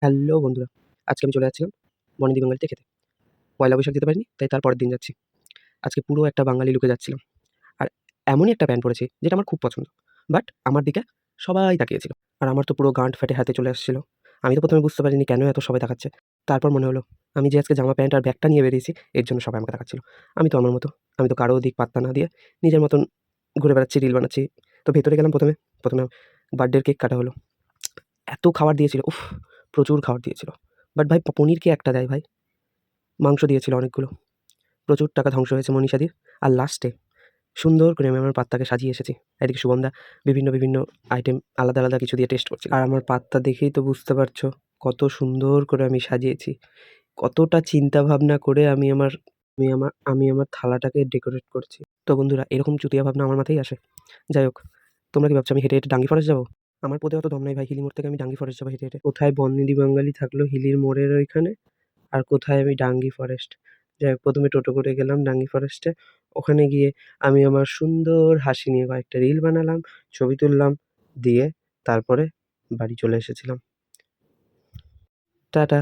Hello বন্ধুরা! আজকে আমি চলে যাচ্ছিলাম বনেদি বাঙালিতে খেতে। পয়লা বৈশাখ যেতে পারিনি, তাই তার পরের দিন যাচ্ছি। আজকে পুরো একটা বাঙালি লুকে যাচ্ছিলাম। আর এমনই একটা প্যান্ট পরেছি যেটা আমার খুব পছন্দ। বাট আমার দিকে সবাই তাকিয়েছিল। আর আমার তো পুরো গাঁট ফেটে হাতে চলে আসছিল। আমি তো ১ম এ বুঝতে পারিনি কেন এত সবাই তাকাচ্ছে। তারপর মনে হলো আমি যে আজকে জামা প্যান্ট আর ব্যাগটা নিয়ে বেরিয়েছি এর জন্য সবাই আমাকে তাকাচ্ছিল। আমি তো আমার মতো। আমি তো কারো দিক পাত্তা না দিয়ে নিজের মতন ঘুরে বেড়াচ্ছি, রিল বানাচ্ছি। তো ভেতরে গেলাম ১ম এ বার্থডের কেক কাটা হলো। এত খাবার দিয়েছিল, উফ! প্রচুর খাবার দিয়েছিল। বাট ভাই পনির কে একটা দেয় ভাই? মাংস দিয়েছিল অনেকগুলো। প্রচুর টাকা ধ্বংস হয়েছে মনীষাদির। আর লাস্টে সুন্দর করে আমি আমার পাত্তাকে সাজিয়ে এসেছি। এদিকে সুগন্ধা বিভিন্ন আইটেম আলাদা কিছু দিয়ে টেস্ট করছিল। আর আমার পাত্তা দেখেই তো বুঝতে পারছো কত সুন্দর করে আমি সাজিয়েছি। কতটা চিন্তা ভাবনা করে আমি আমার থালাটাকে ডেকোরেট করছি। তো বন্ধুরা এরকম চুতিয়া ভাবনা আমার মাথায় আসে। যাই হোক, তোমরা কি ভাবছো আমি হেঁটে ডাঙ্গি ফরেস্ট যাবো? আমার পোতে অত দম নাই ভাই, হিলি মোড় থেকে আমি ডাঙ্গি ফরেস্ট যাবো হেঁটে। কোথায় বনেদি বাঙালি থাকলো হিলির মোড়ের ওইখানে, আর কোথায় আমি ডাঙ্গি ফরেস্ট। যাই হোক ১ম এ টোটো করে গেলাম ডাঙ্গি ফরেস্টে। ওখানে গিয়ে আমি আমার সুন্দর হাসি নিয়ে কয়েকটা রিল বানালাম, ছবি তুললাম, দিয়ে তারপরে বাড়ি চলে এসেছিলাম। টাটা।